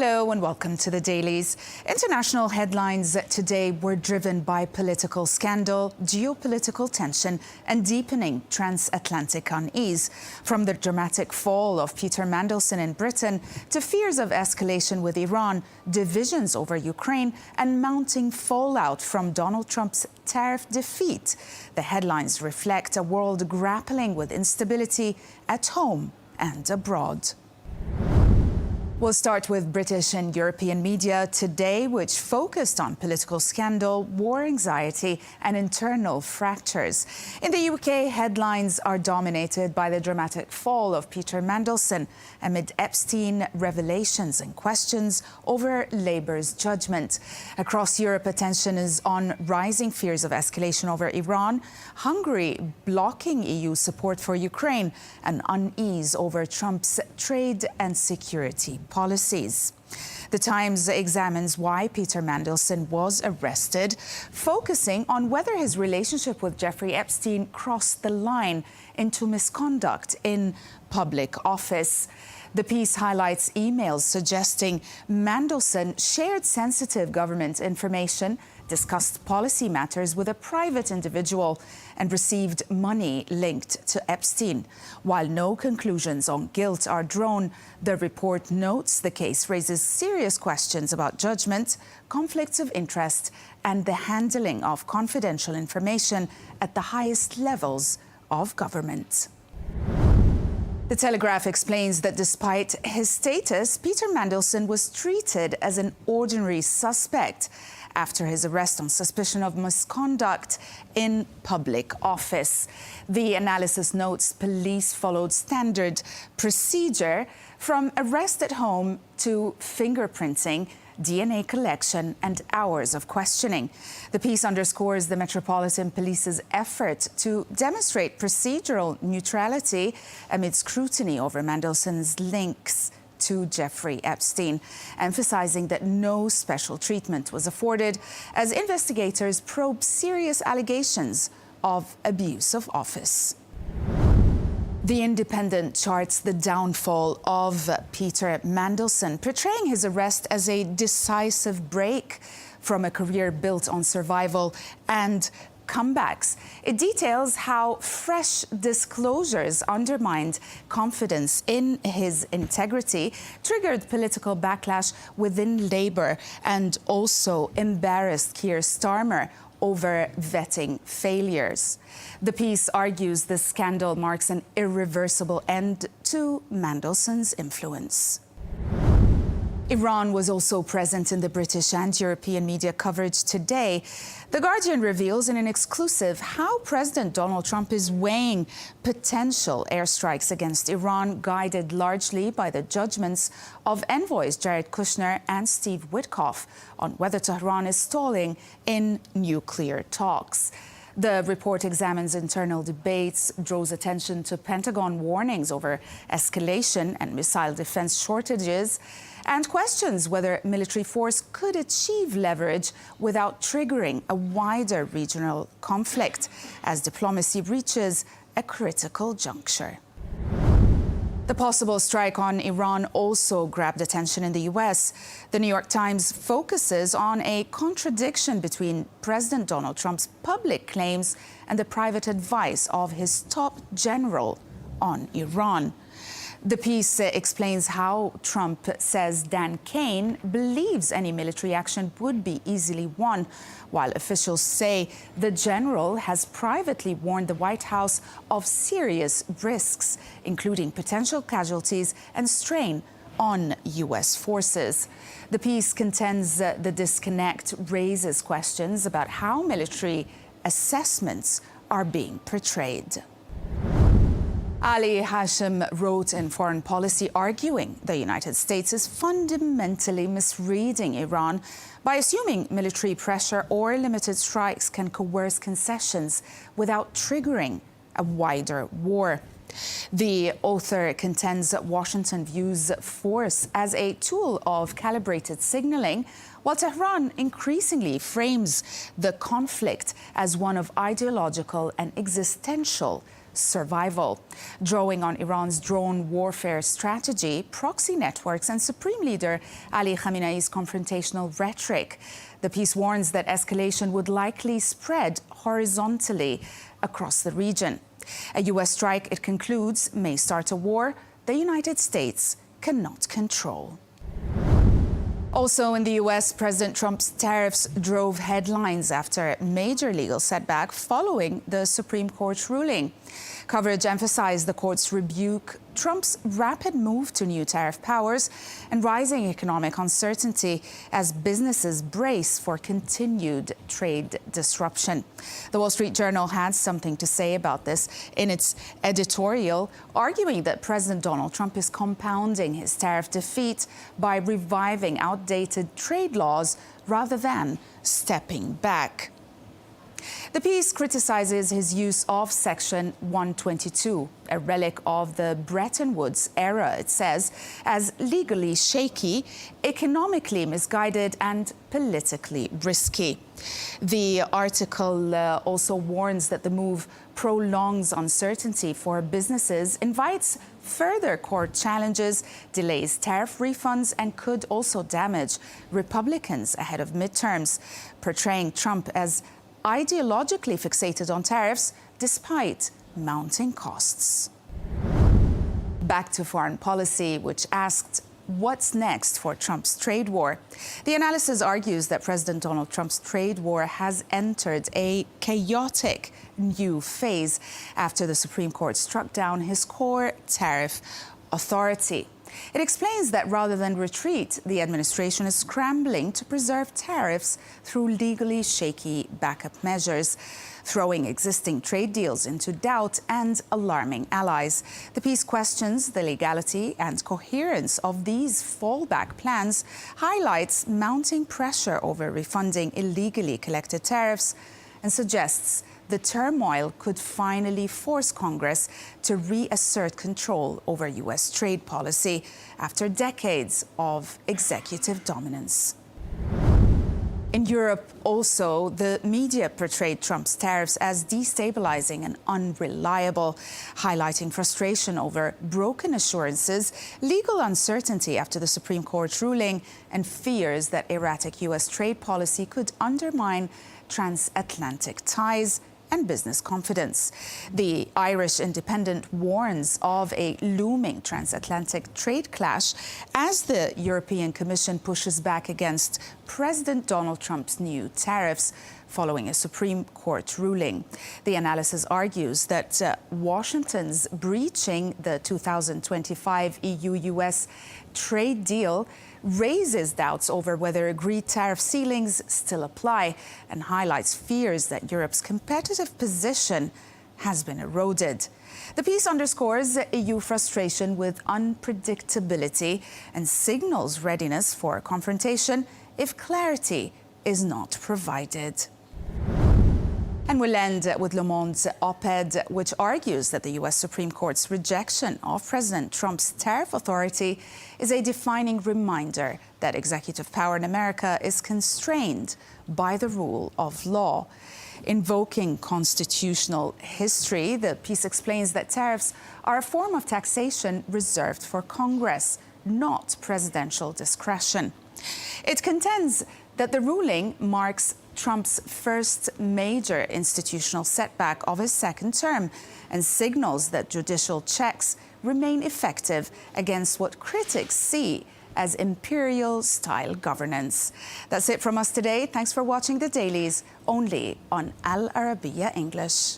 Hello and welcome to the Dailies. International headlines today were driven by political scandal, geopolitical tension and deepening transatlantic unease. From the dramatic fall of Peter Mandelson in Britain to fears of escalation with Iran, divisions over Ukraine and mounting fallout from Donald Trump's tariff defeat, the headlines reflect a world grappling with instability at home and abroad. We'll start with British and European media today, which focused on political scandal, war anxiety and internal fractures. In the UK, headlines are dominated by the dramatic fall of Peter Mandelson amid Epstein revelations and questions over Labour's judgment. Across Europe, attention is on rising fears of escalation over Iran, Hungary blocking EU support for Ukraine, and unease over Trump's trade and security policies. The Times examines why Peter Mandelson was arrested, focusing on whether his relationship with Jeffrey Epstein crossed the line into misconduct in public office. The piece highlights emails suggesting Mandelson shared sensitive government information, discussed policy matters with a private individual, and received money linked to Epstein. While no conclusions on guilt are drawn, the report notes the case raises serious questions about judgment, conflicts of interest, and the handling of confidential information at the highest levels of government. The Telegraph explains that despite his status, Peter Mandelson was treated as an ordinary suspect after his arrest on suspicion of misconduct in public office. The analysis notes police followed standard procedure from arrest at home to fingerprinting, DNA collection and hours of questioning. The piece underscores the Metropolitan Police's effort to demonstrate procedural neutrality amid scrutiny over Mandelson's links to Jeffrey Epstein, emphasizing that no special treatment was afforded as investigators probe serious allegations of abuse of office. The Independent charts the downfall of Peter Mandelson, portraying his arrest as a decisive break from a career built on survival and comebacks. It details how fresh disclosures undermined confidence in his integrity, triggered political backlash within Labour, and also embarrassed Keir Starmer over vetting failures. The piece argues the scandal marks an irreversible end to Mandelson's influence. Iran was also present in the British and European media coverage today. The Guardian reveals in an exclusive how President Donald Trump is weighing potential airstrikes against Iran, guided largely by the judgments of envoys Jared Kushner and Steve Witkoff on whether Tehran is stalling in nuclear talks. The report examines internal debates, draws attention to Pentagon warnings over escalation and missile defense shortages, and questions whether military force could achieve leverage without triggering a wider regional conflict as diplomacy reaches a critical juncture. The possible strike on Iran also grabbed attention in the US. The New York Times focuses on a contradiction between President Donald Trump's public claims and the private advice of his top general on Iran. The piece explains how Trump says Dan Kane believes any military action would be easily won, while officials say the general has privately warned the White House of serious risks, including potential casualties and strain on U.S. forces. The piece contends the disconnect raises questions about how military assessments are being portrayed. Ali Hashim wrote in Foreign Policy, arguing the United States is fundamentally misreading Iran by assuming military pressure or limited strikes can coerce concessions without triggering a wider war. The author contends that Washington views force as a tool of calibrated signaling, while Tehran increasingly frames the conflict as one of ideological and existential survival. Drawing on Iran's drone warfare strategy, proxy networks, and Supreme Leader Ali Khamenei's confrontational rhetoric, the piece warns that escalation would likely spread horizontally across the region. A U.S. strike, it concludes, may start a war the United States cannot control. Also in the U.S., President Trump's tariffs drove headlines after a major legal setback following the Supreme Court ruling. Coverage emphasized the court's rebuke Trump's rapid move to new tariff powers and rising economic uncertainty as businesses brace for continued trade disruption. The Wall Street Journal had something to say about this in its editorial, arguing that President Donald Trump is compounding his tariff defeat by reviving outdated trade laws rather than stepping back. The piece criticizes his use of Section 122, a relic of the Bretton Woods era, it says, as legally shaky, economically misguided and politically risky. The article also warns that the move prolongs uncertainty for businesses, invites further court challenges, delays tariff refunds, and could also damage Republicans ahead of midterms, portraying Trump as ideologically fixated on tariffs despite mounting costs. Back to foreign policy, which asked, what's next for Trump's trade war? The analysis argues that President Donald Trump's trade war has entered a chaotic new phase after the Supreme Court struck down his core tariff authority. It explains that rather than retreat, the administration is scrambling to preserve tariffs through legally shaky backup measures, throwing existing trade deals into doubt and alarming allies. The piece questions the legality and coherence of these fallback plans, highlights mounting pressure over refunding illegally collected tariffs, and suggests the turmoil could finally force Congress to reassert control over U.S. trade policy after decades of executive dominance. In Europe, also, the media portrayed Trump's tariffs as destabilizing and unreliable, highlighting frustration over broken assurances, legal uncertainty after the Supreme Court ruling, and fears that erratic U.S. trade policy could undermine transatlantic ties and business confidence. The Irish Independent warns of a looming transatlantic trade clash as the European Commission pushes back against President Donald Trump's new tariffs following a Supreme Court ruling. The analysis argues that Washington's breaching the 2025 EU-US trade deal raises doubts over whether agreed tariff ceilings still apply and highlights fears that Europe's competitive position has been eroded. The piece underscores EU frustration with unpredictability and signals readiness for confrontation if clarity is not provided. And we'll end with Le Monde's op-ed, which argues that the U.S. Supreme Court's rejection of President Trump's tariff authority is a defining reminder that executive power in America is constrained by the rule of law. Invoking constitutional history, the piece explains that tariffs are a form of taxation reserved for Congress, not presidential discretion. It contends that the ruling marks Trump's first major institutional setback of his second term and signals that judicial checks remain effective against what critics see as imperial-style governance. That's it from us today. Thanks for watching the Dailies, only on Al Arabiya English.